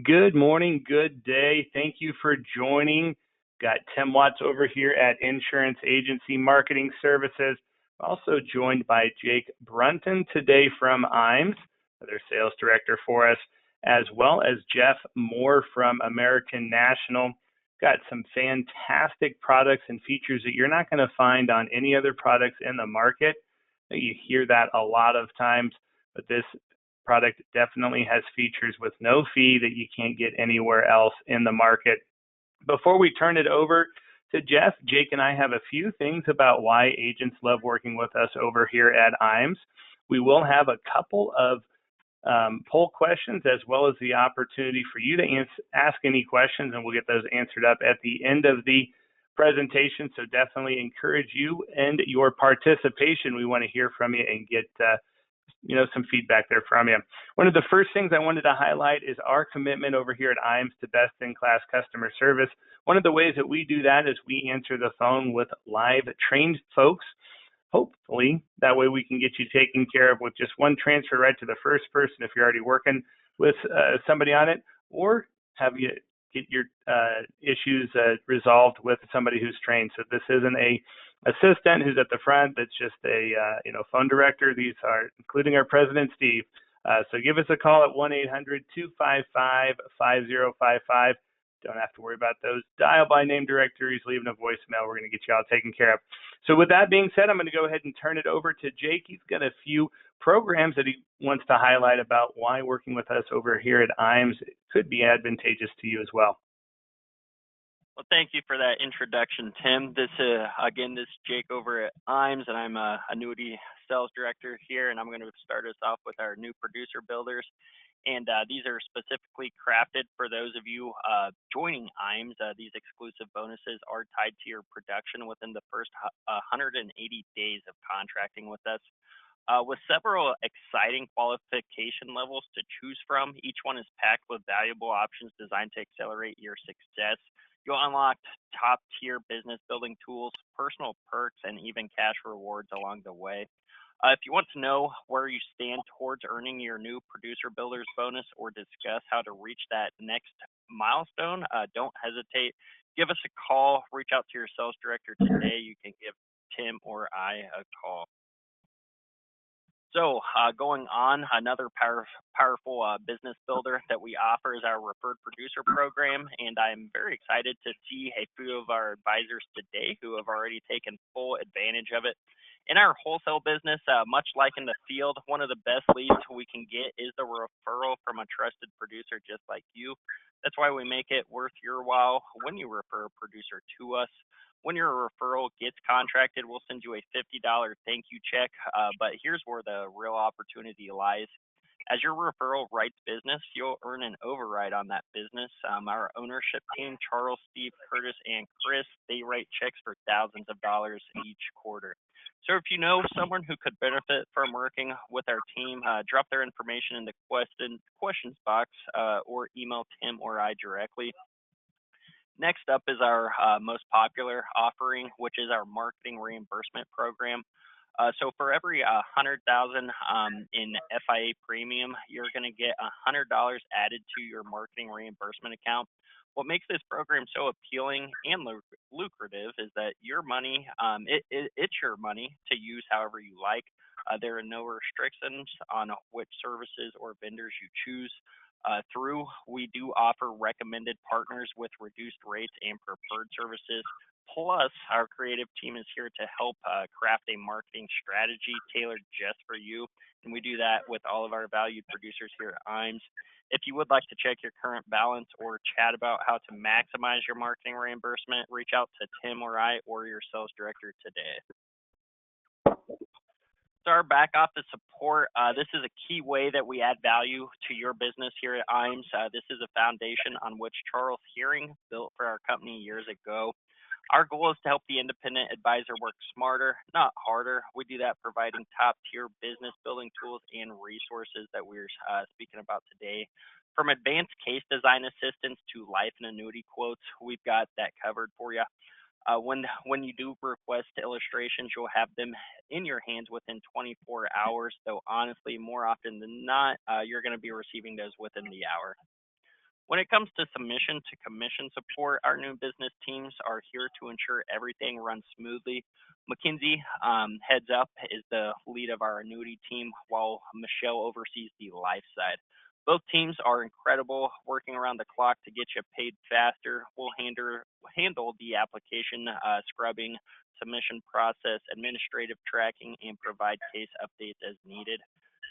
Good morning, good day. Thank you for joining. Got Tim Watts over here at Insurance Agency Marketing Services. Also joined by Jake Brunton today from IAMS, their sales director for us, as well as Jeff Moore from American National. Got some fantastic products and features that you're not going to find on any other products in the market. You hear that a lot of times, but this product definitely has features with no fee that you can't get anywhere else in the market. Before we turn it over to Jeff, Jake and I have a few things about why agents love working with us over here at IAMS. We will have a couple of poll questions as well as the opportunity for you to ask any questions, and we'll get those answered up at the end of the presentation. So definitely encourage you and your participation. We want to hear from you and get some feedback there from you. One of the first things I wanted to highlight is our commitment over here at IAMS to best-in-class customer service. One of the ways that we do that is we answer the phone with live trained folks. Hopefully, that way we can get you taken care of with just one transfer right to the first person if you're already working with somebody on it, or have you get your issues resolved with somebody who's trained. So this isn't a assistant who's at the front that's just a phone director. These are including our president, Steve. So give us a call at 1-800-255-5055. Don't have to worry about those dial by name directories, leaving a voicemail. We're going to get you all taken care of. So with that being said, I'm going to go ahead and turn it over to Jake. He's got a few programs that he wants to highlight about why working with us over here at IAMS could be advantageous to you as well. Well, thank you for that introduction, Tim. This is Jake over at IAMS, and I'm a annuity sales director here, and I'm going to start us off with our new producer builders. And these are specifically crafted for those of you joining IAMS. These exclusive bonuses are tied to your production within the first 180 days of contracting with us. With several exciting qualification levels to choose from, each one is packed with valuable options designed to accelerate your success. You'll unlock top-tier business building tools, personal perks, and even cash rewards along the way. If you want to know where you stand towards earning your new producer builders bonus or discuss how to reach that next milestone, don't hesitate. Give us a call. Reach out to your sales director today. You can give Tim or I a call. So going on, another powerful business builder that we offer is our Referred Producer Program, and I'm very excited to see a few of our advisors today who have already taken full advantage of it. In our wholesale business, much like in the field, one of the best leads we can get is the referral from a trusted producer just like you. That's why we make it worth your while when you refer a producer to us. When your referral gets contracted, we'll send you a $50 thank you check, but here's where the real opportunity lies. As your referral writes business, you'll earn an override on that business. Our ownership team, Charles, Steve, Curtis, and Chris, they write checks for thousands of dollars each quarter. So if you know someone who could benefit from working with our team, drop their information in the questions box or email Tim or I directly. Next up is our most popular offering, which is our marketing reimbursement program. So for every $100,000 in FIA premium, you're going to get $100 added to your marketing reimbursement account. What makes this program so appealing and lucrative is that your money, it's your money to use however you like. There are no restrictions on which services or vendors you choose. We do offer recommended partners with reduced rates and preferred services. Plus, our creative team is here to help craft a marketing strategy tailored just for you. And we do that with all of our valued producers here at IAMS. If you would like to check your current balance or chat about how to maximize your marketing reimbursement, reach out to Tim or I or your sales director today. So our back office support, this is a key way that we add value to your business here at IAMS. This is a foundation on which Charles Hearing built for our company years ago. Our goal is to help the independent advisor work smarter, not harder. We do that providing top-tier business building tools and resources that we're speaking about today. From advanced case design assistance to life and annuity quotes, we've got that covered for you. When you do request illustrations, you'll have them in your hands within 24 hours, though honestly, more often than not, you're going to be receiving those within the hour. When it comes to submission to commission support, our new business teams are here to ensure everything runs smoothly. Mackenzie, heads up, is the lead of our annuity team, while Michelle oversees the life side. Both teams are incredible, working around the clock to get you paid faster. We'll handle the application scrubbing, submission process, administrative tracking, and provide case updates as needed.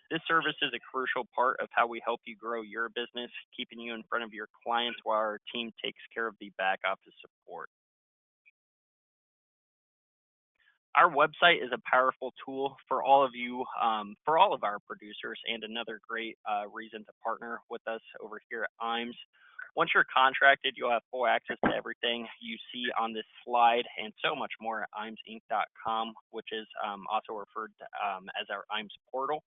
This service is a crucial part of how we help you grow your business, keeping you in front of your clients while our team takes care of the back office support. Our website is a powerful tool for all of you, for all of our producers, and another great reason to partner with us over here at IMES. Once you're contracted, you'll have full access to everything you see on this slide and so much more at IMESinc.com, which is also referred to as our IMES portal.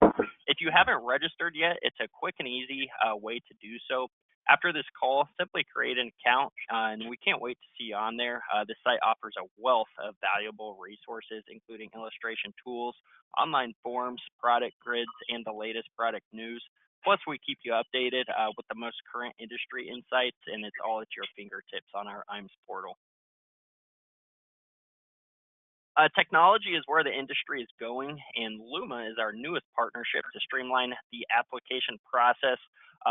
If you haven't registered yet, it's a quick and easy way to do so. After this call, simply create an account, and we can't wait to see you on there. This site offers a wealth of valuable resources, including illustration tools, online forums, product grids, and the latest product news. Plus, we keep you updated with the most current industry insights, and it's all at your fingertips on our IMES portal. Technology is where the industry is going, and Luma is our newest partnership to streamline the application process.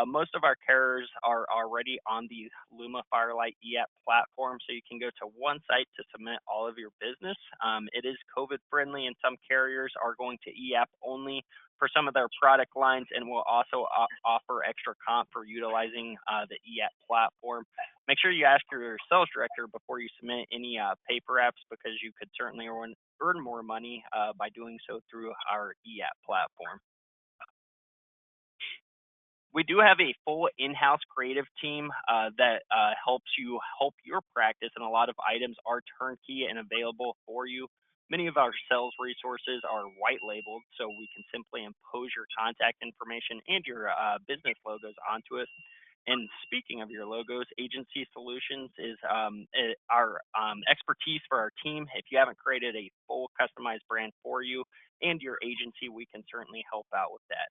Most of our carriers are already on the Luma Firelight eApp platform, so you can go to one site to submit all of your business. It is COVID friendly, and some carriers are going to eApp only for some of their product lines, and will also offer extra comp for utilizing the eApp platform. Make sure you ask your sales director before you submit any paper apps, because you could certainly earn more money by doing so through our eApp platform. We do have a full in-house creative team that helps you help your practice, and a lot of items are turnkey and available for you. Many of our sales resources are white labeled, so we can simply impose your contact information and your business logos onto it. And speaking of your logos, Agency Solutions is our expertise for our team. If you haven't created a full customized brand for you and your agency, we can certainly help out with that.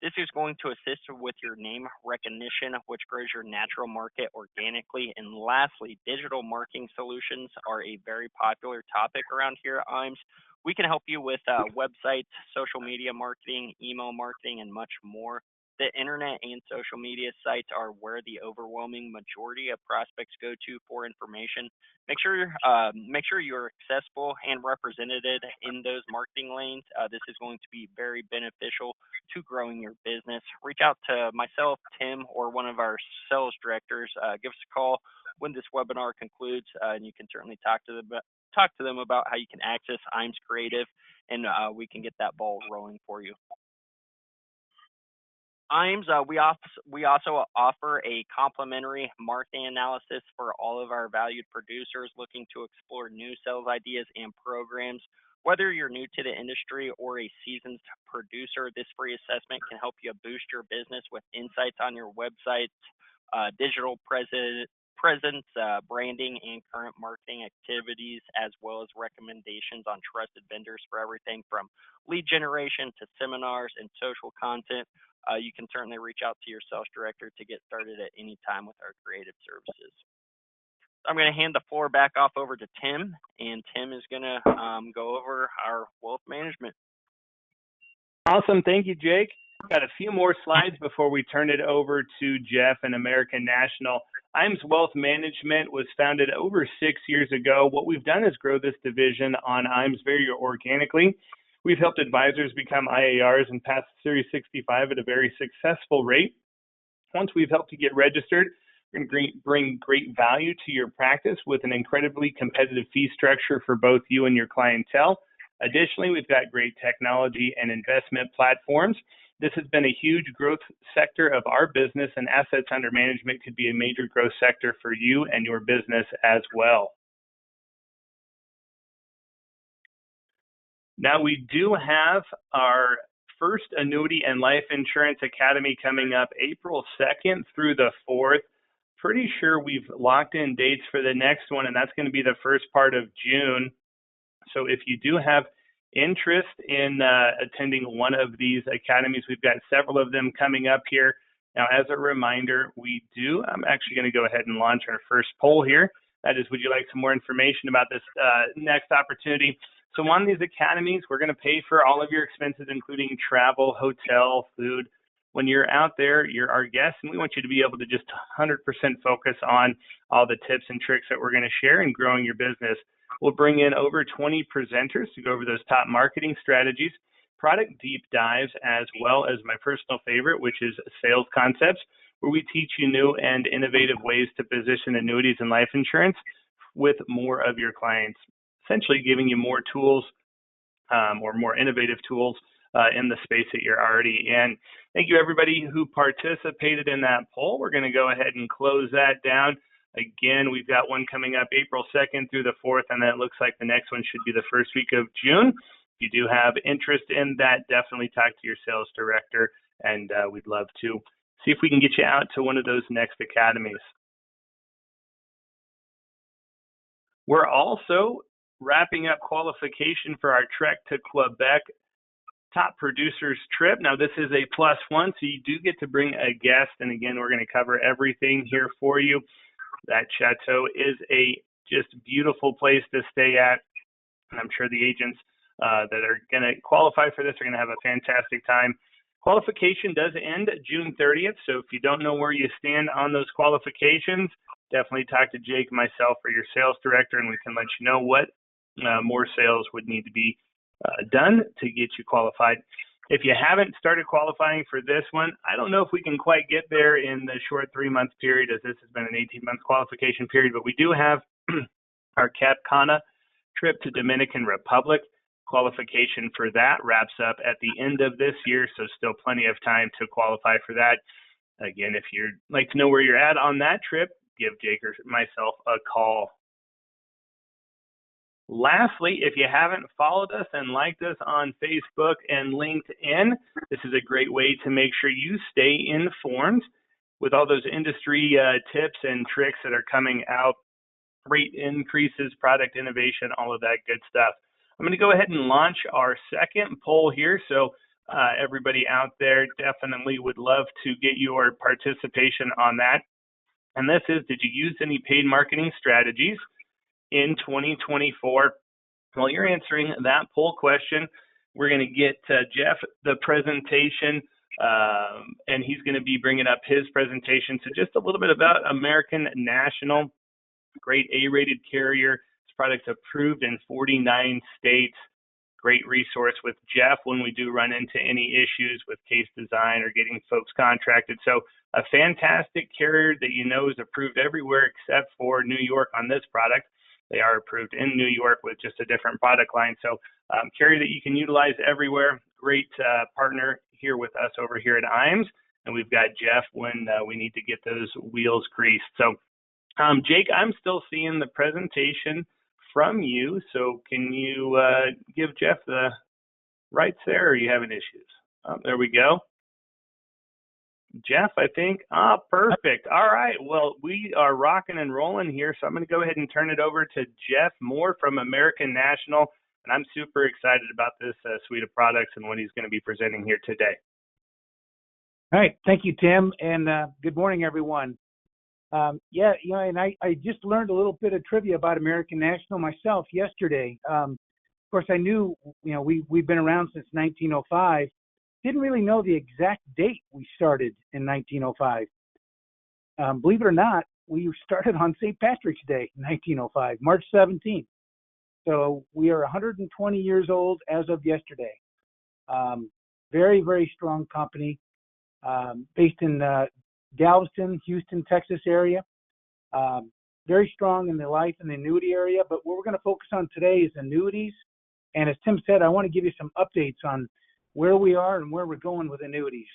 This is going to assist with your name recognition, which grows your natural market organically. And lastly, digital marketing solutions are a very popular topic around here at IMES. We can help you with websites, social media marketing, email marketing, and much more. The internet and social media sites are where the overwhelming majority of prospects go to for information. Make sure you're accessible and represented in those marketing lanes. This is going to be very beneficial to growing your business. Reach out to myself, Tim, or one of our sales directors. Give us a call when this webinar concludes, and you can certainly talk to them about how you can access IMES Creative, and we can get that ball rolling for you. IMES, we also offer a complimentary marketing analysis for all of our valued producers looking to explore new sales ideas and programs. Whether you're new to the industry or a seasoned producer, this free assessment can help you boost your business with insights on your website, digital presence, branding, and current marketing activities, as well as recommendations on trusted vendors for everything from lead generation to seminars and social content. You can certainly reach out to your sales director to get started at any time with our creative services. I'm going to hand the floor back off over to Tim, and Tim is going to go over our wealth management. Awesome. Thank you, Jake. Got a few more slides before we turn it over to Jeff and American National. IMES Wealth Management was founded over 6 years ago. What we've done is grow this division on IMES very organically. We've helped advisors become IARs and pass Series 65 at a very successful rate. Once we've helped you get registered, we're going to bring great value to your practice with an incredibly competitive fee structure for both you and your clientele. Additionally, we've got great technology and investment platforms. This has been a huge growth sector of our business, and assets under management could be a major growth sector for you and your business as well. Now, we do have our first annuity and life insurance academy coming up April 2nd through the 4th. Pretty sure we've locked in dates for the next one, and that's going to be the first part of June. So if you do have interest in attending one of these academies, we've got several of them coming up here. Now, as a reminder, I'm actually going to go ahead and launch our first poll here. That is, would you like some more information about this next opportunity? So on these academies, we're going to pay for all of your expenses, including travel, hotel, food. When you're out there, you're our guest, and we want you to be able to just 100% focus on all the tips and tricks that we're going to share in growing your business. We'll bring in over 20 presenters to go over those top marketing strategies, product deep dives, as well as my personal favorite, which is sales concepts, where we teach you new and innovative ways to position annuities and life insurance with more of your clients, essentially giving you more tools or more innovative tools in the space that you're already in. Thank you, everybody who participated in that poll. We're going to go ahead and close that down. Again, we've got one coming up April 2nd through the 4th, and then it looks like the next one should be the first week of June. If you do have interest in that, definitely talk to your sales director, and we'd love to see if we can get you out to one of those next academies. We're also wrapping up qualification for our Trek to Quebec Top Producers trip. Now, this is a +1, so you do get to bring a guest, and again, we're going to cover everything here for you. That chateau is a just beautiful place to stay at, and I'm sure the agents that are going to qualify for this are going to have a fantastic time. Qualification does end June 30th, so if you don't know where you stand on those qualifications, definitely talk to Jake, myself, or your sales director, and we can let you know what more sales would need to be done to get you qualified. If you haven't started qualifying for this one, I don't know if we can quite get there in the short 3-month period, as this has been an 18-month qualification period, but we do have our Cap Cana trip to Dominican Republic. Qualification for that wraps up at the end of this year, so still plenty of time to qualify for that. Again, if you'd like to know where you're at on that trip, give Jake or myself a call. Lastly, if you haven't followed us and liked us on Facebook and LinkedIn, this is a great way to make sure you stay informed with all those industry tips and tricks that are coming out, rate increases, product innovation, all of that good stuff. I'm going to go ahead and launch our second poll here. So everybody out there definitely would love to get your participation on that. And this is, did you use any paid marketing strategies in 2024? While you're answering that poll question, we're going to get Jeff the presentation, and he's going to be bringing up his presentation. So just a little bit about American National, great A-rated carrier. This product's approved in 49 states. Great resource with Jeff when we do run into any issues with case design or getting folks contracted. So a fantastic carrier that you know is approved everywhere except for New York on this product. They are approved in New York with just a different product line. So carrier that you can utilize everywhere. Great partner here with us over here at IAMS. And we've got Jeff when we need to get those wheels greased. So Jake, I'm still seeing the presentation from you. So can you give Jeff the rights there, or are you having issues? There we go. Jeff, I think. Perfect. All right. Well, we are rocking and rolling here. So I'm going to go ahead and turn it over to Jeff Moore from American National. And I'm super excited about this suite of products and what he's going to be presenting here today. All right. Thank you, Tim. And good morning, everyone. And I just learned a little bit of trivia about American National myself yesterday. Of course, I knew, we've been around since 1905. Didn't really know the exact date we started in 1905. Believe it or not, we started on St. Patrick's Day in 1905, March 17th. So we are 120 years old as of yesterday. Very, very strong company, based in Galveston, Houston, Texas area. Very strong in the life and the annuity area. But what we're going to focus on today is annuities. And as Tim said, I want to give you some updates on where we are and where we're going with annuities.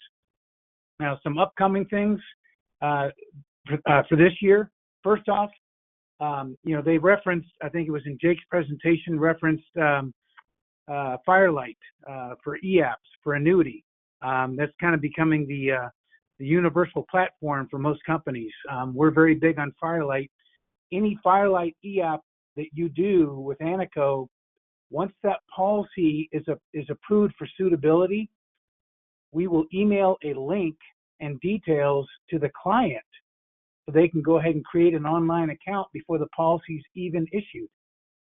Now, some upcoming things for this year. First off, they referenced, I think it was in Jake's presentation, referenced Firelight for EAPs, for annuity. That's kind of becoming the universal platform for most companies. We're very big on Firelight. Any Firelight EAP that you do with Anaco, once that policy is approved for suitability, we will email a link and details to the client so they can go ahead and create an online account before the policy's even issued.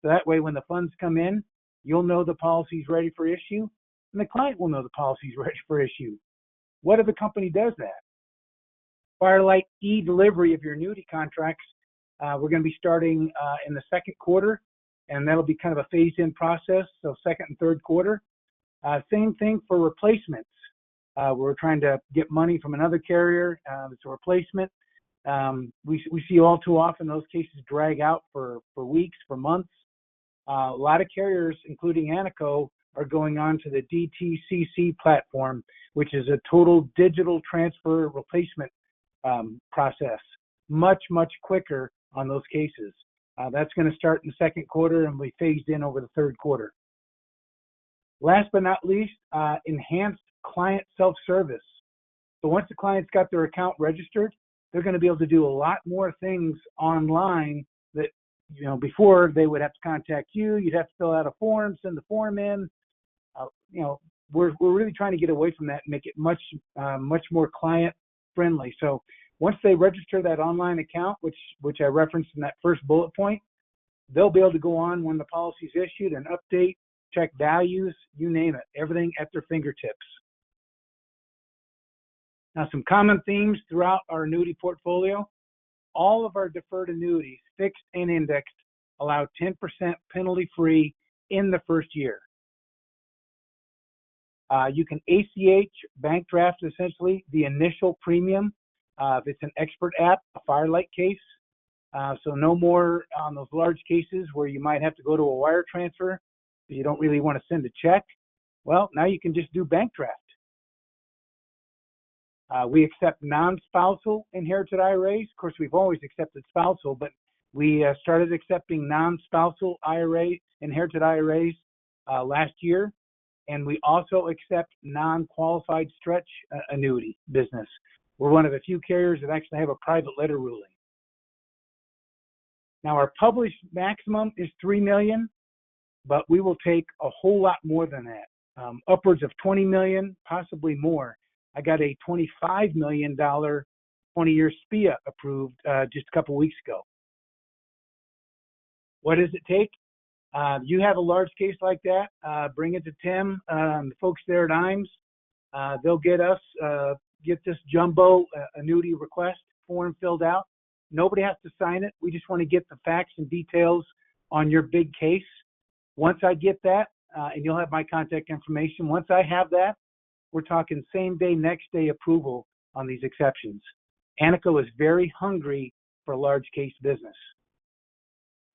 So that way, when the funds come in, you'll know the policy's ready for issue, and the client will know the policy's ready for issue. What if a company does that? Firelight e-delivery of your annuity contracts, we're going to be starting in the second quarter, and that'll be kind of a phased-in process, so second and third quarter. Same thing for replacements. We're trying to get money from another carrier. It's a replacement. We see all too often those cases drag out for weeks, for months. A lot of carriers, including Anaco, are going on to the DTCC platform, which is a total digital transfer replacement process. Much, much quicker on those cases. That's going to start in the second quarter and be phased in over the third quarter. Last but not least, enhanced client self-service. So once the client's got their account registered, they're going to be able to do a lot more things online that, before they would have to contact you. You'd have to fill out a form, send the form in. We're really trying to get away from that and make it much more client friendly. So once they register that online account, which I referenced in that first bullet point, they'll be able to go on when the policy's issued and update, check values, you name it, everything at their fingertips. Now, some common themes throughout our annuity portfolio. All of our deferred annuities, fixed and indexed, allow 10% penalty-free in the first year. You can ACH, bank draft, essentially, the initial premium. If it's an expert app, a Firelight case. So no more on those large cases where you might have to go to a wire transfer, but you don't really want to send a check. Well, now you can just do bank draft. We accept non-spousal inherited IRAs. Of course, we've always accepted spousal, but we started accepting non-spousal inherited IRAs last year. And we also accept non-qualified stretch annuity business. We're one of the few carriers that actually have a private letter ruling. Now, our published maximum is $3 million, but we will take a whole lot more than that, upwards of $20 million, possibly more. I got a $25 million 20-year SPIA approved just a couple weeks ago. What does it take? You have a large case like that, bring it to Tim, the folks there at IMES. They'll get this jumbo annuity request form filled out. Nobody has to sign it. We just want to get the facts and details on your big case. Once I get that, and you'll have my contact information, once I have that, we're talking same day, next day approval on these exceptions. Anaco is very hungry for large case business.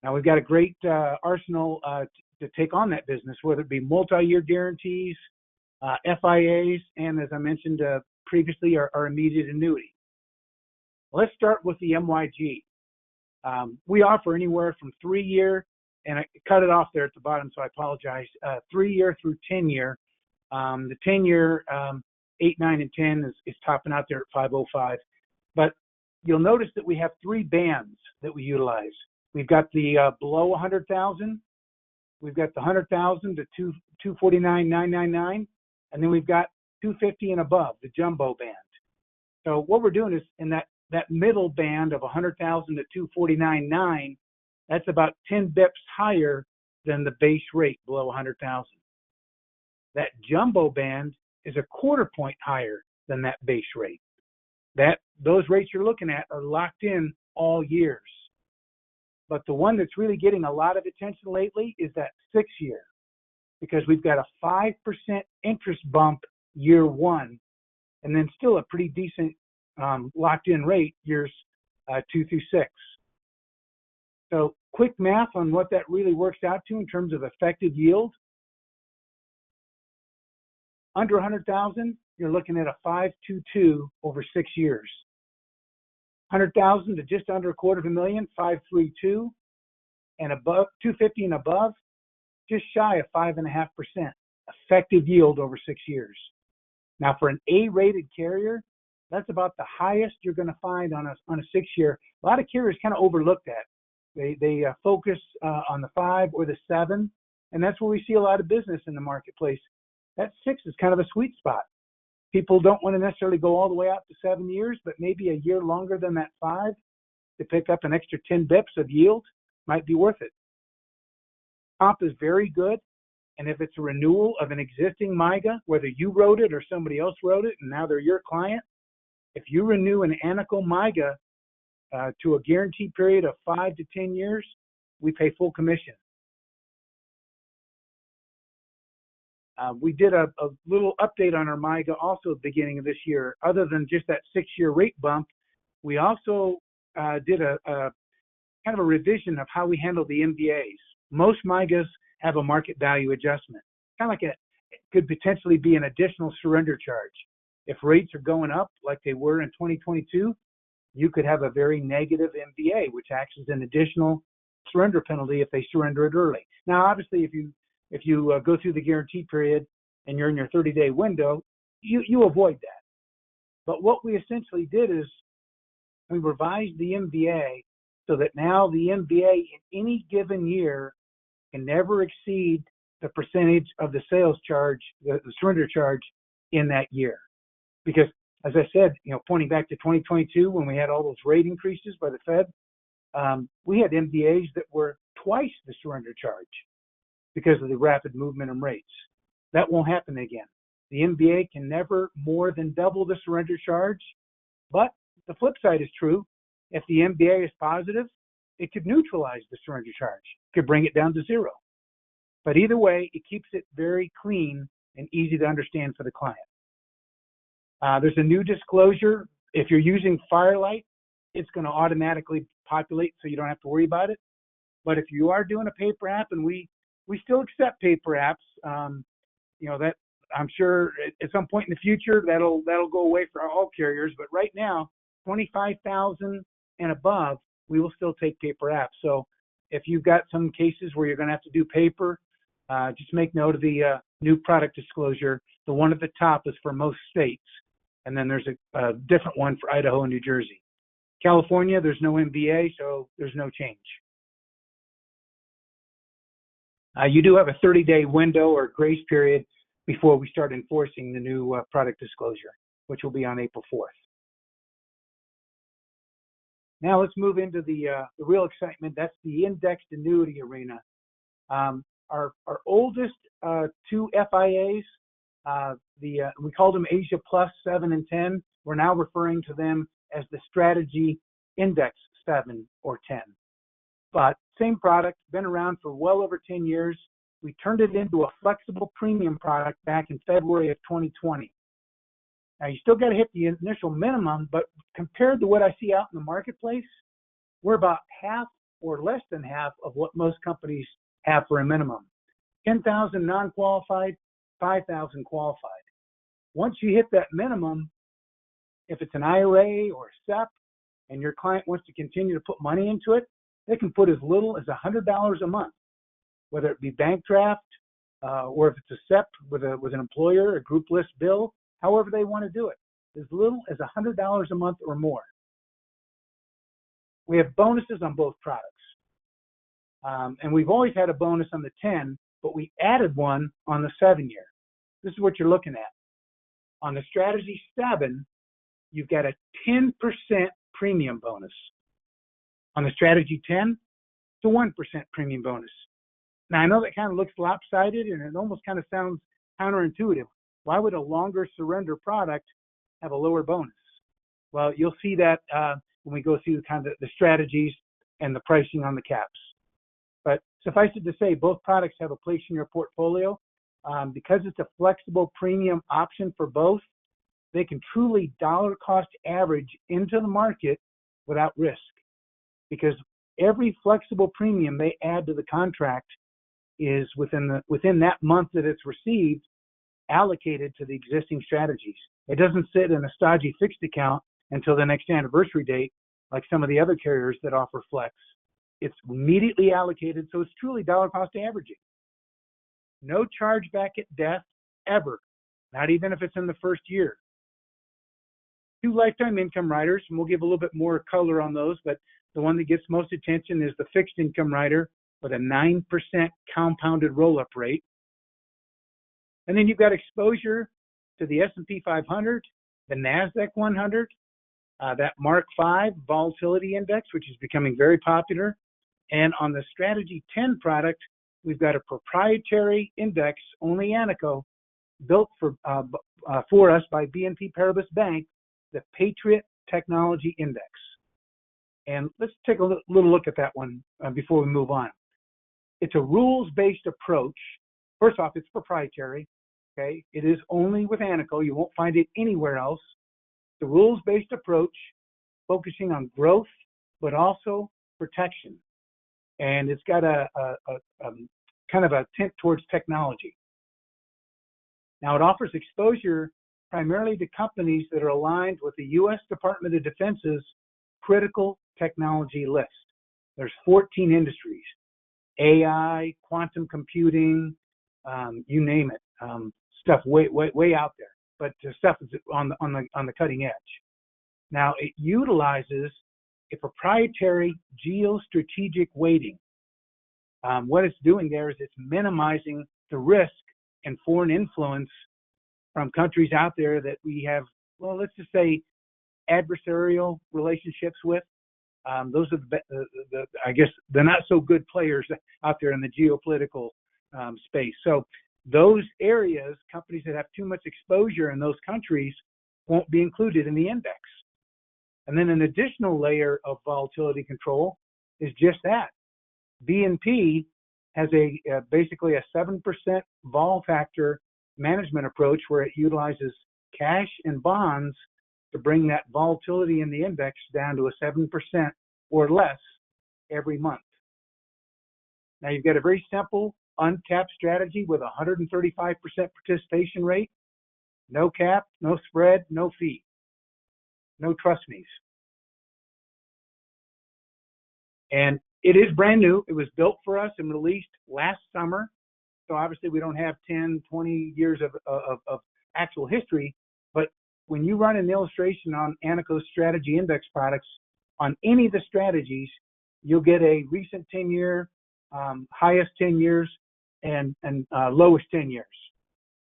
Now, we've got a great arsenal to take on that business, whether it be multi-year guarantees, FIAs, and as I mentioned previously, our immediate annuity. Let's start with the MYG. We offer anywhere from 3-year, and I cut it off there at the bottom, so I apologize, 3-year through 10-year. The 10-year, 8, 9, and 10 is topping out there at 505. But you'll notice that we have 3 bands that we utilize. We've got the below 100,000. We've got the 100,000 to 249,999, and then we've got 250 and above, the jumbo band. So what we're doing is in that middle band of 100,000 to 249,900, that's about 10 bips higher than the base rate below 100,000. That jumbo band is a quarter point higher than that base rate. Those rates you're looking at are locked in all years. But the one that's really getting a lot of attention lately is that 6-year, because we've got a 5% interest bump year 1, and then still a pretty decent locked in rate years 2 through 6. So quick math on what that really works out to in terms of effective yield. Under 100,000, you're looking at a 5.22 over 6 years. 100,000 to just under $250,000, 5.32, and above 250 and above, just shy of 5.5% effective yield over 6 years. Now, for an A-rated carrier, that's about the highest you're going to find on a 6-year. A lot of carriers kind of overlook that. They focus on the 5 or the 7, and that's where we see a lot of business in the marketplace. That 6 is kind of a sweet spot. People don't want to necessarily go all the way out to 7 years, but maybe a year longer than that 5 to pick up an extra 10 bips of yield might be worth it. Comp is very good. And if it's a renewal of an existing MIGA, whether you wrote it or somebody else wrote it and now they're your client, if you renew an Anical MIGA to a guaranteed period of 5 to 10 years, we pay full commission. We did a little update on our MIGA also at the beginning of this year. Other than just that 6-year rate bump, we also did a kind of a revision of how we handle the MBAs. Most MIGAs have a market value adjustment. Kind of like it could potentially be an additional surrender charge. If rates are going up like they were in 2022, you could have a very negative MBA, which acts as an additional surrender penalty if they surrender it early. Now, obviously, if you go through the guarantee period and you're in your 30-day window, you avoid that. But what we essentially did is we revised the MBA so that now the MBA in any given year can never exceed the percentage of the sales charge, the surrender charge in that year. Because as I said, pointing back to 2022 when we had all those rate increases by the Fed, we had MBAs that were twice the surrender charge because of the rapid movement in rates. That won't happen again. The MBA can never more than double the surrender charge. But the flip side is true. If the MBA is positive, it could neutralize the surrender charge, could bring it down to 0. But either way, it keeps it very clean and easy to understand for the client. There's a new disclosure. If you're using Firelight, it's going to automatically populate so you don't have to worry about it. But if you are doing a paper app, and we still accept paper apps, that I'm sure at some point in the future that'll go away for all carriers. But right now, 25,000 and above, we will still take paper apps. So if you've got some cases where you're going to have to do paper, just make note of the new product disclosure. The one at the top is for most states, and then there's a different one for Idaho and New Jersey. California, there's no MBA, so there's no change. You do have a 30-day window or grace period before we start enforcing the new product disclosure, which will be on April 4th. Now let's move into the real excitement. That's the indexed annuity arena. Our oldest 2 FIAs, we called them Asia Plus 7 and 10. We're now referring to them as the Strategy Index 7 or 10. But same product, been around for well over 10 years. We turned it into a flexible premium product back in February of 2020. Now, you still got to hit the initial minimum, but compared to what I see out in the marketplace, we're about half or less than half of what most companies have for a minimum. 10,000 non-qualified, 5,000 qualified. Once you hit that minimum, if it's an IRA or a SEP and your client wants to continue to put money into it, they can put as little as $100 a month, whether it be bank draft or if it's a SEP with an employer, a group list bill, however they want to do it, as little as $100 a month or more. We have bonuses on both products. And we've always had a bonus on the 10, but we added one on the 7-year. This is what you're looking at. On the Strategy 7, you've got a 10% premium bonus. On the Strategy 10, it's a 1% premium bonus. Now, I know that kind of looks lopsided, and it almost kind of sounds counterintuitive. Why would a longer surrender product have a lower bonus? Well, you'll see that when we go through kind of the strategies and the pricing on the caps. But suffice it to say, both products have a place in your portfolio. Because it's a flexible premium option for both, they can truly dollar cost average into the market without risk. Because every flexible premium they add to the contract is within that month that it's received, allocated to the existing strategies. It doesn't sit in a stodgy fixed account until the next anniversary date, like some of the other carriers that offer flex. It's immediately allocated, so it's truly dollar cost averaging. No chargeback at death, ever, not even if it's in the first year. 2 lifetime income riders, and we'll give a little bit more color on those, but the one that gets most attention is the fixed income rider with a 9% compounded roll-up rate. And then you've got exposure to the S&P 500, the NASDAQ 100, that Mark 5 Volatility Index, which is becoming very popular. And on the Strategy 10 product, we've got a proprietary index, only Anaco, built for us by BNP Paribas Bank, the Patriot Technology Index. And let's take a little look at that one before we move on. It's a rules-based approach. First off, it's proprietary. Okay, it is only with Anaco. You won't find it anywhere else. The rules-based approach, focusing on growth, but also protection. And it's got a kind of a tint towards technology. Now, it offers exposure primarily to companies that are aligned with the U.S. Department of Defense's critical technology list. There's 14 industries: AI, quantum computing, you name it. Stuff way out there, but stuff is on the cutting edge. Now, it utilizes a proprietary geostrategic weighting. What it's doing there is it's minimizing the risk and foreign influence from countries out there that we have, well, let's just say, adversarial relationships with. Those are I guess, the not so good players out there in the geopolitical space. So those areas, companies that have too much exposure in those countries, won't be included in the index. And then an additional layer of volatility control is just that. BNP has basically a 7% vol factor management approach where it utilizes cash and bonds to bring that volatility in the index down to a 7% or less every month. Now, you've got a very simple uncapped strategy with a 135% participation rate, no cap, no spread, no fee, no trust fees. And it is brand new. It was built for us and released last summer. So obviously we don't have 10, 20 years of actual history, but when you run an illustration on Anaco's strategy index products on any of the strategies, you'll get a recent 10-year, highest 10 years, and lowest 10 years.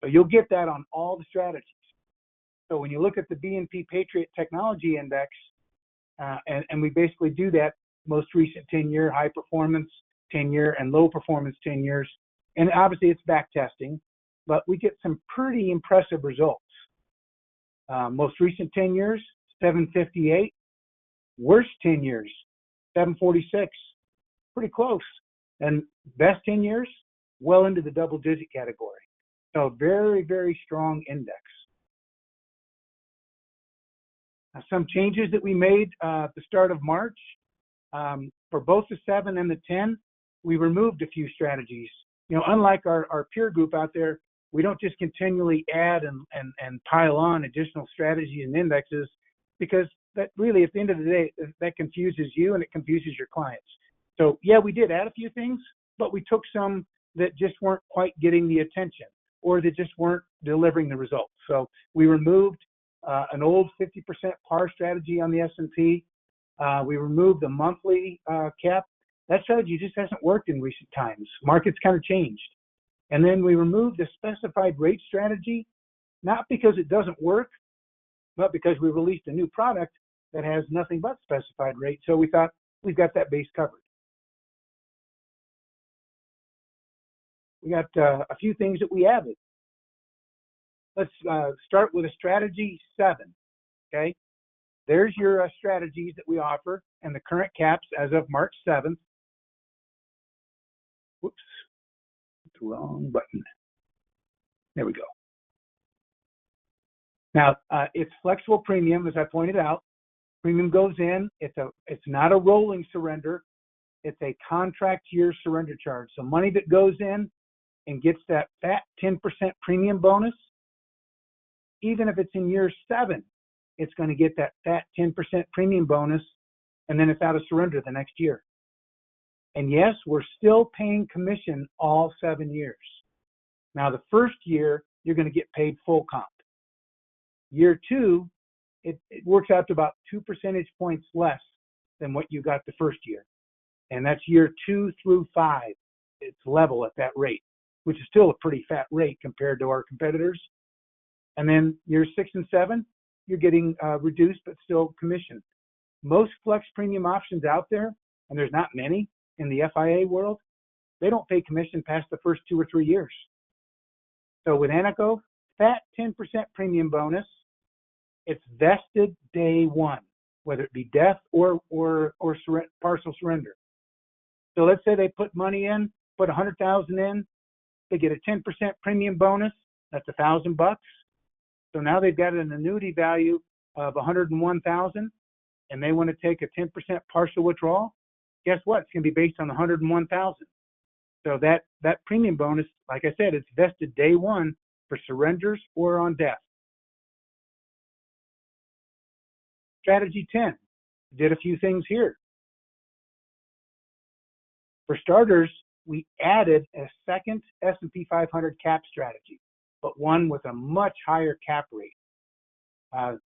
So you'll get that on all the strategies. So when you look at the BNP Patriot Technology Index, and we basically do that most recent 10-year, high performance 10-year, and low performance 10 years, and obviously it's back testing, but we get some pretty impressive results. Most recent 10 years, 758. Worst 10 years, 746. Pretty close. And best 10 years, well into the double-digit category. So very, very strong index. Now, some changes that we made at the start of March. For both the 7 and the 10, we removed a few strategies. You know, unlike our peer group out there, we don't just continually add and pile on additional strategies and indexes, because that really, at the end of the day, that confuses you and it confuses your clients. So yeah, we did add a few things, but we took some that just weren't quite getting the attention or that just weren't delivering the results. So we removed an old 50% par strategy on the S&P. We removed the monthly cap. That strategy just hasn't worked in recent times. Markets kind of changed. And then we removed the specified rate strategy, not because it doesn't work, but because we released a new product that has nothing but specified rate. So we thought we've got that base covered. We got a few things that we added. Let's start with a strategy 7, okay? There's your strategies that we offer and the current caps as of March 7th. Whoops, the wrong button. There we go. Now, it's flexible premium, as I pointed out. Premium goes in. It's not a rolling surrender. It's a contract year surrender charge. So money that goes in and gets that fat 10% premium bonus, even if it's in year 7, it's going to get that fat 10% premium bonus, and then it's out of surrender the next year. And yes, we're still paying commission all 7 years. Now, the first year, you're going to get paid full comp. Year 2, it works out to about 2 percentage points less than what you got the first year. And that's year 2 through 5. It's level at that rate, which is still a pretty fat rate compared to our competitors. And then years 6 and 7, you're getting reduced but still commission. Most flex premium options out there, and there's not many in the FIA world, they don't pay commission past the first 2 or 3 years. So with Anaco, that 10% premium bonus, it's vested day one, whether it be death or partial surrender. So let's say they put money in, put $100,000 in, they get a 10% premium bonus. That's $1,000. So now they've got an annuity value of $101,000, and they want to take a 10% partial withdrawal. Guess what? It's going to be based on $101,000. So that premium bonus, like I said, it's vested day one for surrenders or on death. Strategy 10, did a few things here. For starters, we added a second S&P 500 cap strategy, but one with a much higher cap rate.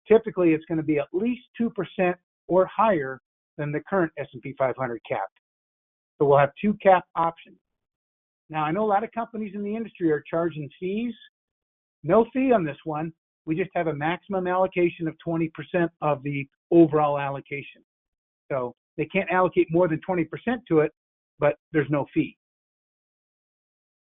Typically, it's going to be at least 2% or higher than the current S&P 500 cap. So we'll have 2 cap options. Now, I know a lot of companies in the industry are charging fees. No fee on this one. We just have a maximum allocation of 20% of the overall allocation. So they can't allocate more than 20% to it, but there's no fee.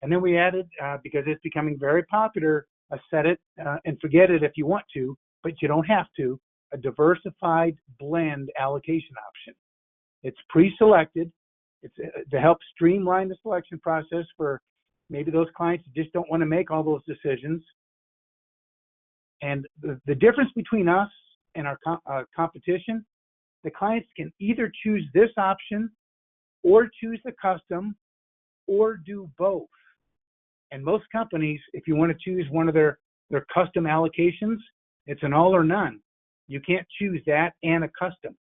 And then we added, because it's becoming very popular, a set it and forget it if you want to, but you don't have to, a diversified blend allocation option. It's pre-selected. It's to help streamline the selection process for maybe those clients who just don't want to make all those decisions. And the difference between us and our competition, the clients can either choose this option or choose the custom or do both. And most companies, if you want to choose one of their custom allocations, it's an all or none. You can't choose that and a custom.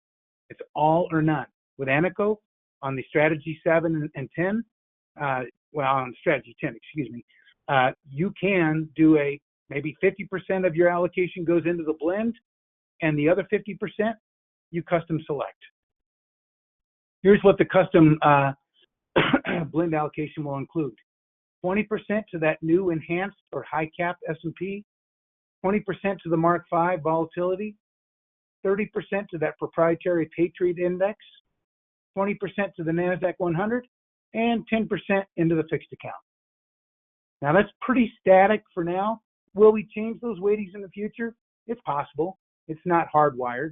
It's all or none. With Anaco, on the strategy 7 and 10, on strategy 10, excuse me, you can do maybe 50% of your allocation goes into the blend, and the other 50% you custom select. Here's what the custom blend allocation will include: 20% to that new enhanced or high cap S&P, 20% to the Mark V volatility, 30% to that proprietary Patriot Index, 20% to the NASDAQ 100, and 10% into the fixed account. Now that's pretty static for now. Will we change those weightings in the future? It's possible. It's not hardwired.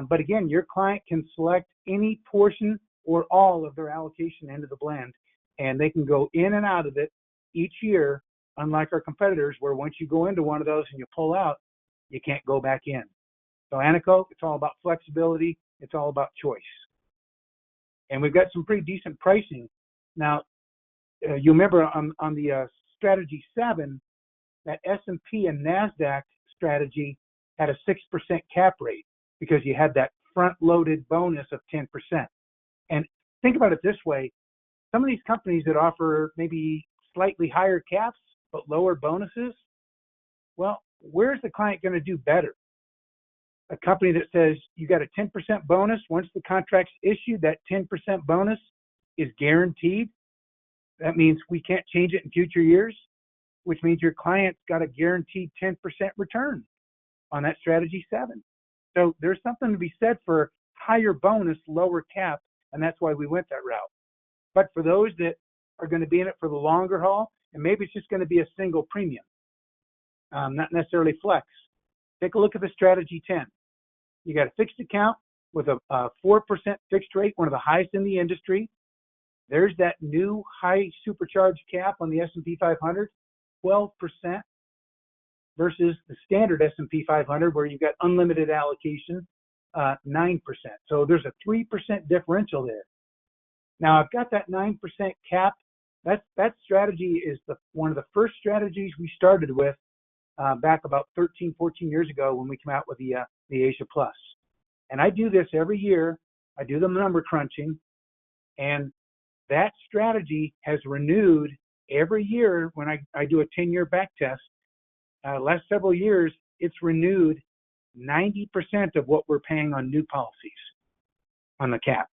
But again, your client can select any portion or all of their allocation into the blend, and they can go in and out of it each year, unlike our competitors, where once you go into one of those and you pull out, you can't go back in. So Anaco, it's all about flexibility. It's all about choice. And we've got some pretty decent pricing. Now, you remember on the strategy 7, that S&P and NASDAQ strategy had a 6% cap rate because you had that front-loaded bonus of 10%. And think about it this way. Some of these companies that offer maybe slightly higher caps but lower bonuses, well, where's the client going to do better? A company that says you got a 10% bonus, once the contract's issued, that 10% bonus is guaranteed. That means we can't change it in future years, which means your client's got a guaranteed 10% return on that strategy 7. So there's something to be said for higher bonus, lower cap, and that's why we went that route. But for those that are going to be in it for the longer haul, and maybe it's just going to be a single premium, not necessarily flex, take a look at the strategy 10. You got a fixed account with a 4% fixed rate, one of the highest in the industry. There's that new high supercharge cap on the S&P 500, 12%, versus the standard S&P 500 where you've got unlimited allocation, 9%. So there's a 3% differential there. Now I've got that 9% cap. That strategy is one of the first strategies we started with back about 13, 14 years ago when we came out with the Asia Plus. And I do this every year. I do the number crunching, and that strategy has renewed every year when I do a 10-year back test. Last several years, it's renewed 90% of what we're paying on new policies on the cap.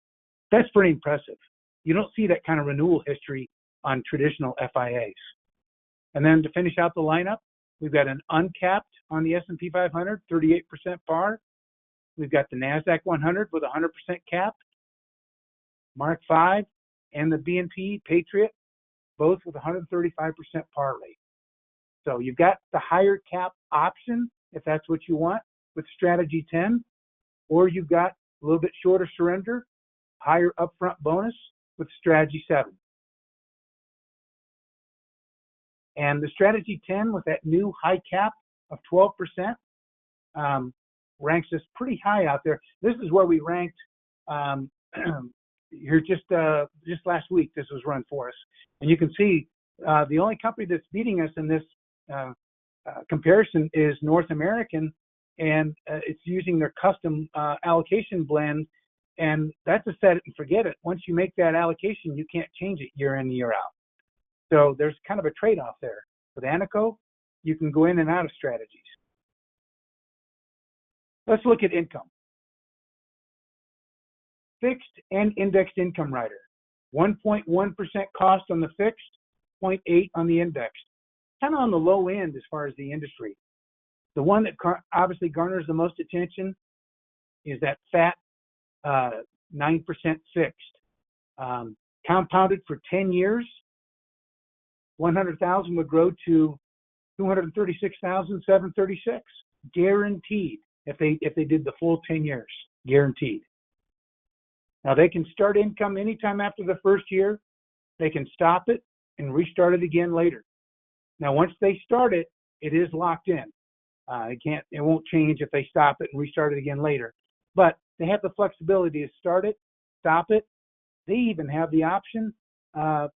That's pretty impressive. You don't see that kind of renewal history on traditional FIAs. And then to finish out the lineup, We've got an uncapped on the S&P 500, 38% par. We've got the NASDAQ 100 with 100% cap, Mark 5, and the BNP Patriot, both with 135% par rate. So you've got the higher cap option, if that's what you want, with strategy 10, or you've got a little bit shorter surrender, higher upfront bonus with strategy 7. And the strategy 10 with that new high cap of 12% ranks us pretty high out there. This is where we ranked here just last week. This was run for us, and you can see the only company that's beating us in this comparison is North American, and it's using their custom allocation blend, and that's a set it and forget it. Once you make that allocation, you can't change it year in, year out. So there's kind of a trade-off there. With Anico, you can go in and out of strategies. Let's look at income. Fixed and indexed income rider. 1.1% cost on the fixed, 0.8 on the indexed. Kind of on the low end as far as the industry. The one that obviously garners the most attention is that fat 9% fixed. Compounded for 10 years, 100,000 would grow to 236,736, guaranteed if they did the full 10 years, guaranteed. Now they can start income anytime after the first year. They can stop it and restart it again later. Now once they start it, it is locked in. It won't change if they stop it and restart it again later. But they have the flexibility to start it, stop it. They even have the option to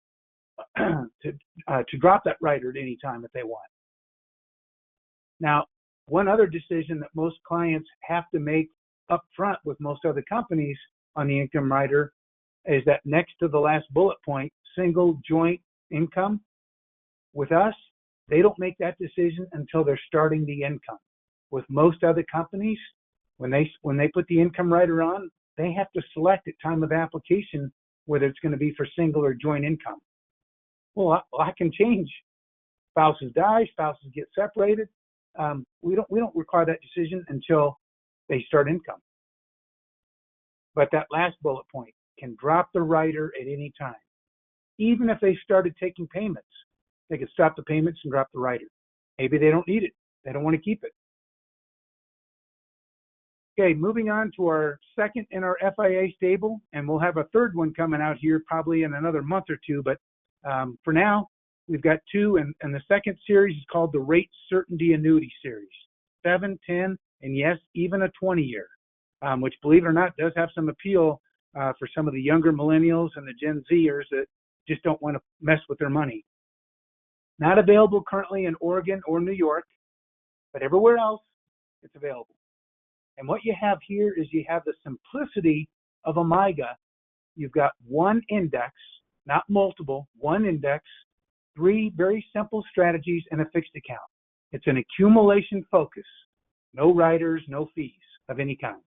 drop that rider at any time if they want. Now, one other decision that most clients have to make up front with most other companies on the income rider is that next to the last bullet point, single joint income. With us, they don't make that decision until they're starting the income. With most other companies, when they put the income rider on, they have to select at time of application whether it's going to be for single or joint income. Well, I can change. Spouses die, spouses get separated. We don't require that decision until they start income. But that last bullet point can drop the rider at any time. Even if they started taking payments, they could stop the payments and drop the rider. Maybe they don't need it. They don't want to keep it. Okay, moving on to our second in our FIA stable, and we'll have a third one coming out here probably in another month or two. But for now, we've got two, and the second series is called the Rate Certainty Annuity Series, 7, 10, and yes, even a 20-year, which, believe it or not, does have some appeal for some of the younger millennials and the Gen Zers that just don't want to mess with their money. Not available currently in Oregon or New York, but everywhere else, it's available. And what you have here is you have the simplicity of a MYGA. You've got one index, not multiple, one index, 3 very simple strategies, and a fixed account. It's an accumulation focus. No riders, no fees of any kind.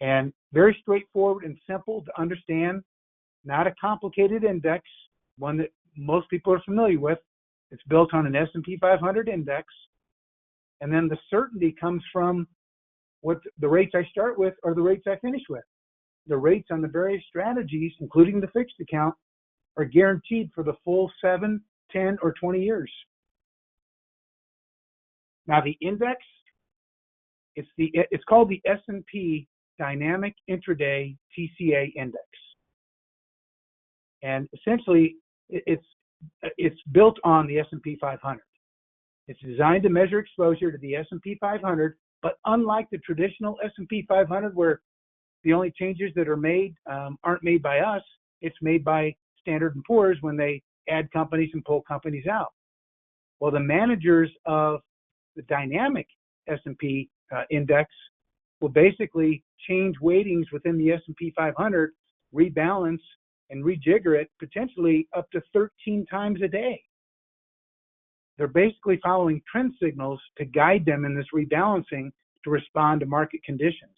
And very straightforward and simple to understand. Not a complicated index, one that most people are familiar with. It's built on an S&P 500 index. And then the certainty comes from what the rates I start with or the rates I finish with. The rates on the various strategies, including the fixed account, are guaranteed for the full 7, 10, or 20 years. Now the index, it's called the S&P Dynamic Intraday TCA Index. And essentially, it's built on the S&P 500. It's designed to measure exposure to the S&P 500, but unlike the traditional S&P 500, where the only changes that are made aren't made by us, it's made by Standard & Poor's when they add companies and pull companies out. Well, the managers of the dynamic S&P index will basically change weightings within the S&P 500, rebalance, and rejigger it potentially up to 13 times a day. They're basically following trend signals to guide them in this rebalancing to respond to market conditions.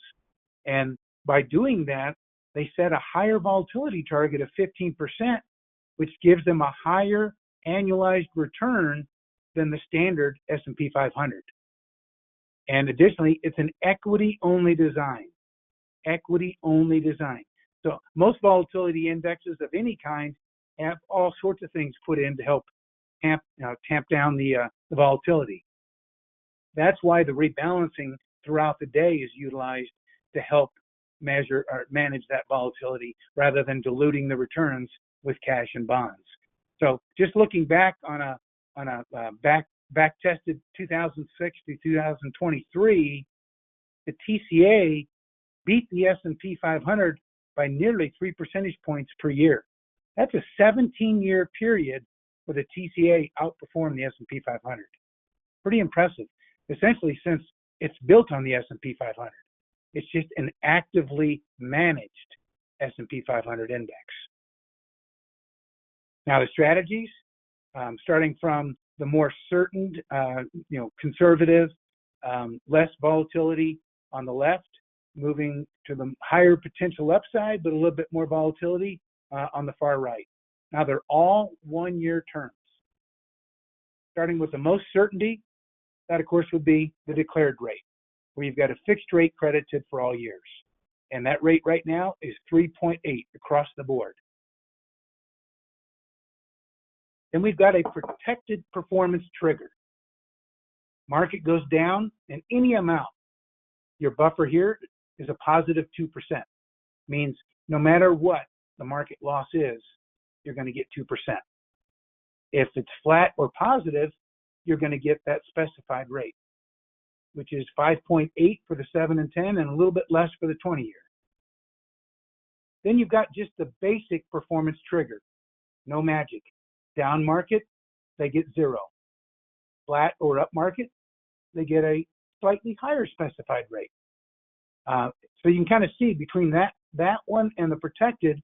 And by doing that, they set a higher volatility target of 15%, which gives them a higher annualized return than the standard S&P 500. And additionally, it's an equity-only design. Equity-only design. So most volatility indexes of any kind have all sorts of things put in to help tamp down the volatility. That's why the rebalancing throughout the day is utilized to help measure or manage that volatility rather than diluting the returns with cash and bonds. So just looking back on a back tested 2006 to 2023, the TCA beat the S&P 500 by nearly 3 percentage points per year. That's a 17-year period where the TCA outperformed the S&P 500. Pretty impressive. Essentially, since it's built on the S&P 500, it's just an actively managed S&P 500 index. Now the strategies, starting from the more certain, conservative, less volatility on the left, moving to the higher potential upside, but a little bit more volatility on the far right. Now they're all 1-year terms. Starting with the most certainty, that of course would be the declared rate, where you've got a fixed rate credited for all years. And that rate right now is 3.8 across the board. Then we've got a protected performance trigger. Market goes down in any amount. Your buffer here is a positive 2%. Means no matter what the market loss is, you're going to get 2%. If it's flat or positive, you're going to get that specified rate, which is 5.8 for the 7 and 10 and a little bit less for the 20-year. Then you've got just the basic performance trigger. No magic. Down market, they get 0. Flat or up market, they get a slightly higher specified rate. So you can kind of see between that one and the protected,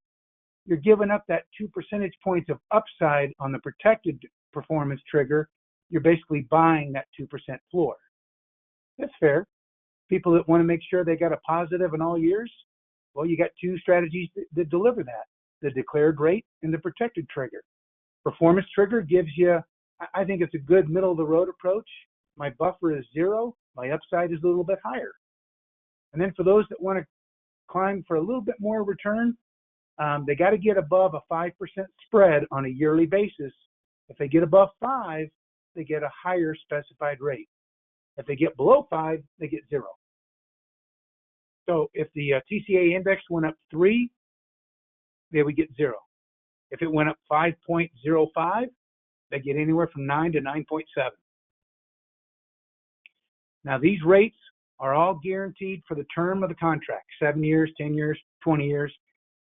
you're giving up that 2 percentage points of upside on the protected performance trigger. You're basically buying that 2% floor. That's fair. People that want to make sure they got a positive in all years, well, you got 2 strategies that deliver that, the declared rate and the protected trigger. Performance trigger gives you, I think it's a good middle of the road approach. My buffer is 0. My upside is a little bit higher. And then for those that want to climb for a little bit more return, they got to get above a 5% spread on a yearly basis. If they get above 5, they get a higher specified rate. If they get below 5, they get 0. So if the TCA index went up 3, they would get 0. If it went up 5.05, they get anywhere from 9 to 9.7. Now these rates are all guaranteed for the term of the contract, 7 years, 10 years, 20 years.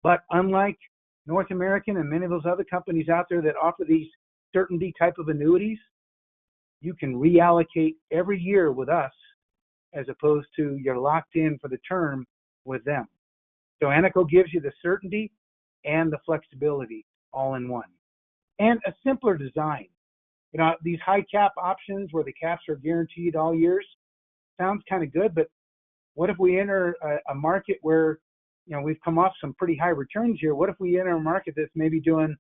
But unlike North American and many of those other companies out there that offer these certainty type of annuities, you can reallocate every year with us as opposed to you're locked in for the term with them. So Anico gives you the certainty and the flexibility all in one. And a simpler design. These high cap options where the caps are guaranteed all years sounds kind of good, but what if we enter a market where, we've come off some pretty high returns here. What if we enter a market that's maybe doing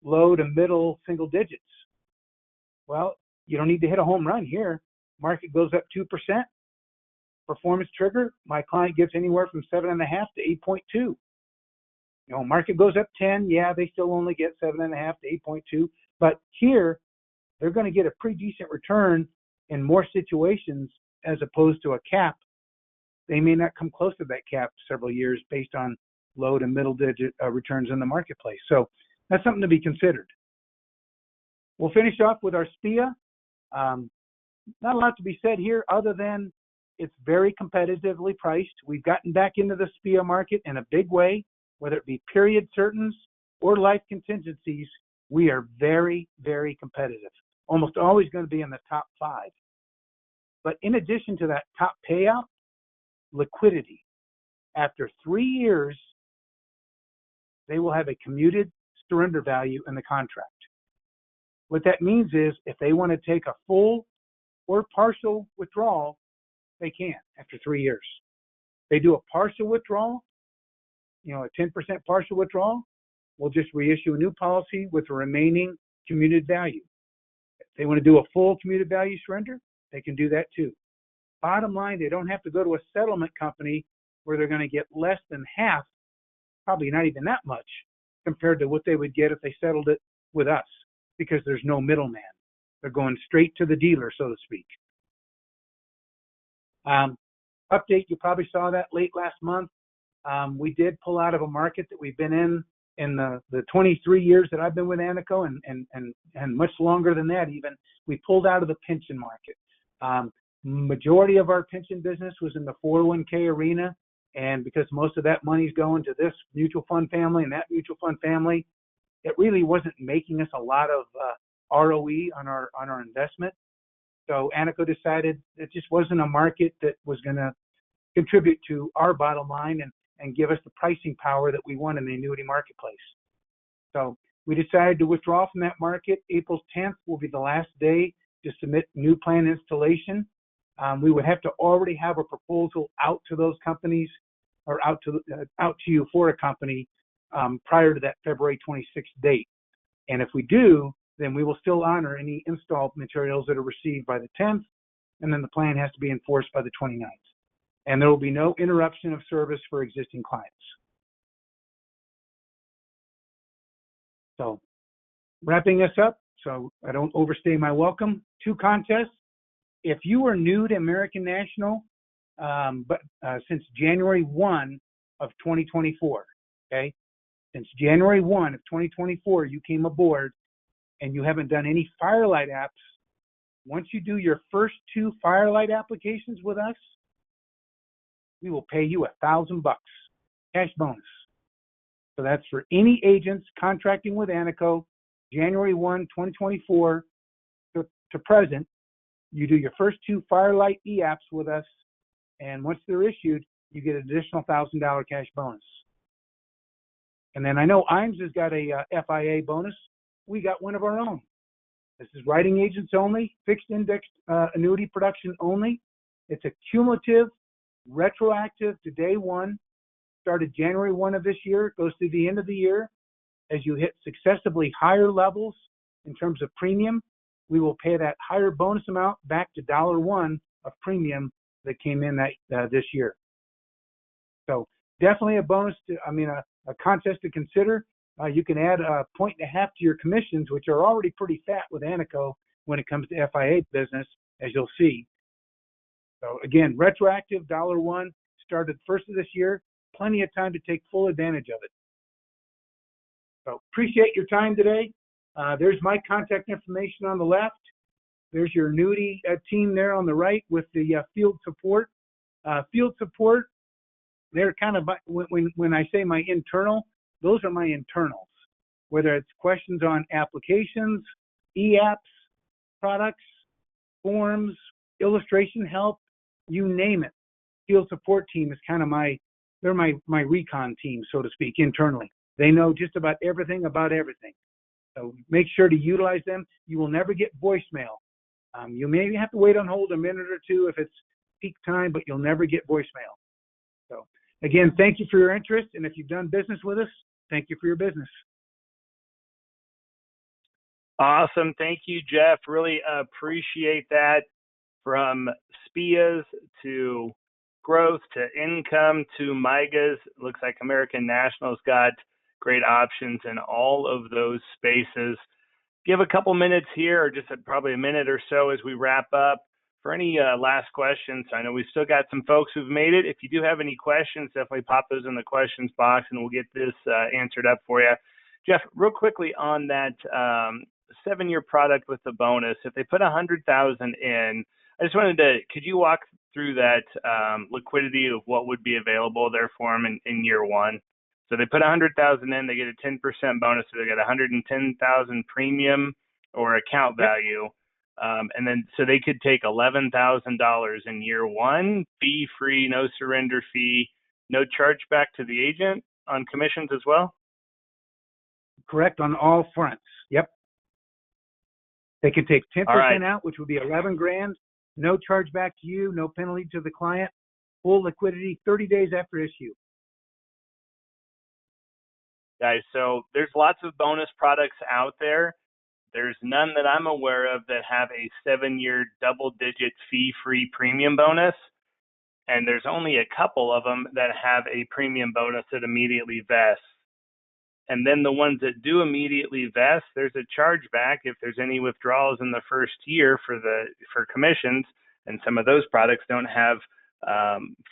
low to middle single digits? Well, you don't need to hit a home run here. Market goes up 2%. Performance trigger, my client gets anywhere from 7.5 to 8.2. Market goes up 10. Yeah, they still only get 7.5 to 8.2. But here, they're going to get a pretty decent return in more situations as opposed to a cap. They may not come close to that cap several years based on low to middle digit returns in the marketplace. So that's something to be considered. We'll finish off with our SPIA. Not a lot to be said here other than it's very competitively priced. We've gotten back into the SPIA market in a big way, whether it be period certains or life contingencies. We are very, very competitive. Almost always going to be in the top 5. But in addition to that top payout, liquidity. After 3 years, they will have a commuted surrender value in the contract. What that means is if they want to take a full or partial withdrawal, they can after 3 years. They do a partial withdrawal, a 10% partial withdrawal, we'll just reissue a new policy with the remaining commuted value. they want to do a full commuted value surrender, they can do that too. Bottom line, they don't have to go to a settlement company where they're going to get less than half, probably not even that much, compared to what they would get if they settled it with us, because there's no middleman. They're going straight to the dealer, so to speak. Update, you probably saw that late last month. We did pull out of a market that we've been in the 23 years that I've been with Anaco, and much longer than that even. We pulled out of the pension market. Majority of our pension business was in the 401k arena, and because most of that money's going to this mutual fund family and that mutual fund family, it really wasn't making us a lot of ROE on our investment. So Anaco decided it just wasn't a market that was going to contribute to our bottom line and give us the pricing power that we want in the annuity marketplace. So we decided to withdraw from that market. April 10th will be the last day to submit new plan installation. We would have to already have a proposal out to those companies, or out to you for a company prior to that February 26th date. And if we do, then we will still honor any installed materials that are received by the 10th, and then the plan has to be enforced by the 29th. And there will be no interruption of service for existing clients. So wrapping us up, so I don't overstay my welcome, 2 contests. If you are new to American National, since January 1 of 2024, okay? Since January 1 of 2024, you came aboard and you haven't done any Firelight apps. Once you do your first 2 Firelight applications with us, we will pay you $1,000 cash bonus. So that's for any agents contracting with Anaco, January 1, 2024 to present. You do your first 2 Firelight e-apps with us, and once they're issued, you get an additional $1,000 cash bonus. And then I know IMES has got a FIA bonus. We got one of our own. This is writing agents only, fixed indexed annuity production only. It's a cumulative, retroactive to day 1, started January 1 of this year, goes through the end of the year. As you hit successively higher levels in terms of premium, we will pay that higher bonus amount back to $1 of premium that came in this year. So definitely a bonus a contest to consider. You can add 1.5 points to your commissions, which are already pretty fat with Anaco when it comes to FIA business, as you'll see. So again, retroactive $1 started first of this year. Plenty of time to take full advantage of it. So appreciate your time today. There's my contact information on the left. There's your annuity team there on the right with the field support. Field support, they're kind of, when I say my internal, those are my internals. Whether it's questions on applications, e-apps, products, forms, illustration help, you name it. Field support team is kind of they're my recon team, so to speak, internally. They know just about everything about everything. So make sure to utilize them. You will never get voicemail. You may have to wait on hold a minute or 2 if it's peak time, but you'll never get voicemail. So again, thank you for your interest. And if you've done business with us, thank you for your business. Awesome. Thank you, Jeff. Really appreciate that. From SPIAs to growth to income to MIGAs. Looks like American National's got great options in all of those spaces. Give a couple minutes here, or just probably a minute or so as we wrap up, for any last questions. I know we've still got some folks who've made it. If you do have any questions, definitely pop those in the questions box and we'll get this answered up for you. Jeff, real quickly on that 7-year product with the bonus, if they put $100,000 in, I just wanted to, could you walk through that liquidity of what would be available there for them in year 1? So they put $100,000 in, they get a 10% bonus, so they get $110,000 premium or account value, and then so they could take $11,000 in year 1, fee free, no surrender fee, no chargeback to the agent on commissions as well. Correct on all fronts. Yep. They can take 10% out, which would be $11,000. No chargeback to you, no penalty to the client. Full liquidity 30 days after issue. Guys, so there's lots of bonus products out there. there's none that I'm aware of that have a 7-year double-digit fee-free premium bonus, and there's only a couple of them that have a premium bonus that immediately vests. And then the ones that do immediately vest, there's a chargeback if there's any withdrawals in the first year for commissions, and some of those products don't have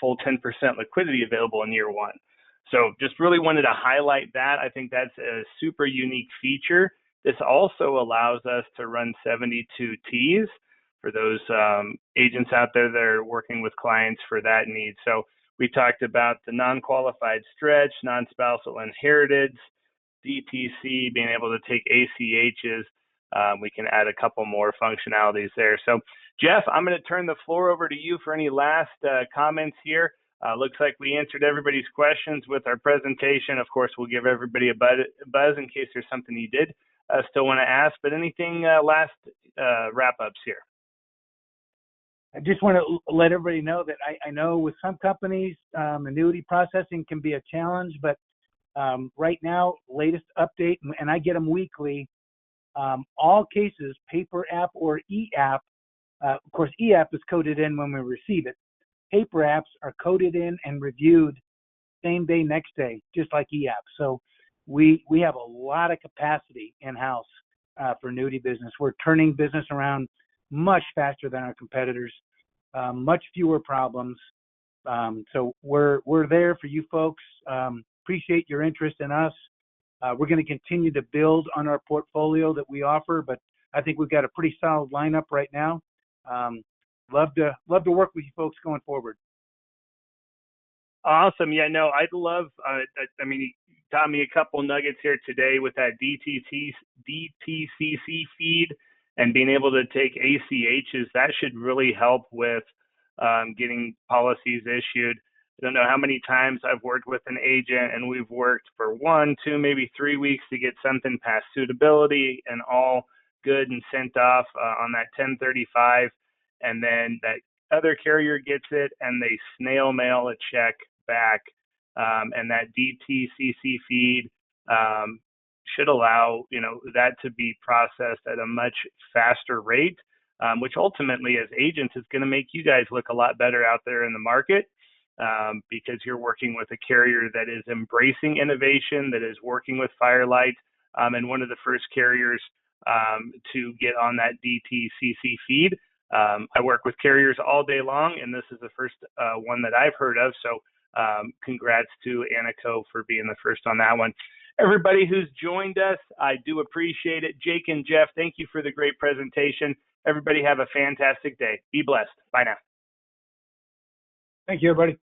full 10% liquidity available in year one. So just really wanted to highlight that. I think that's a super unique feature. This also allows us to run 72 Ts for those agents out there that are working with clients for that need. So we talked about the non-qualified stretch, non-spousal inheritance, DTC, being able to take ACHs. We can add a couple more functionalities there. So Jeff, I'm going to turn the floor over to you for any last comments here. Looks like we answered everybody's questions with our presentation. Of course, we'll give everybody a buzz in case there's something you did still want to ask, but anything last wrap-ups here? I just want to let everybody know that I know with some companies, annuity processing can be a challenge, but right now, latest update, and I get them weekly, all cases, paper app or e-app, of course, e-app is coded in when we receive it. Paper apps are coded in and reviewed same day, next day, just like e-app. So we have a lot of capacity in-house for annuity business. We're turning business around much faster than our competitors, much fewer problems. So we're there for you folks. Appreciate your interest in us. We're going to continue to build on our portfolio that we offer, but I think we've got a pretty solid lineup right now. Love to work with you folks going forward. Awesome. Yeah, no, I'd love, I mean, you taught me a couple nuggets here today with that DTCC feed and being able to take ACHs. That should really help with getting policies issued. I don't know how many times I've worked with an agent and we've worked for 1, 2, maybe 3 weeks to get something past suitability and all good and sent off on that 1035. And then that other carrier gets it and they snail mail a check back. And that DTCC feed should allow, that to be processed at a much faster rate, which ultimately as agents is going to make you guys look a lot better out there in the market. Because you're working with a carrier that is embracing innovation, that is working with Firelight, and one of the first carriers to get on that DTCC feed. I work with carriers all day long, and this is the first one that I've heard of. So congrats to Anaco for being the first on that one. Everybody who's joined us, I do appreciate it. Jake and Jeff, thank you for the great presentation. Everybody have a fantastic day. Be blessed. Bye now. Thank you, everybody.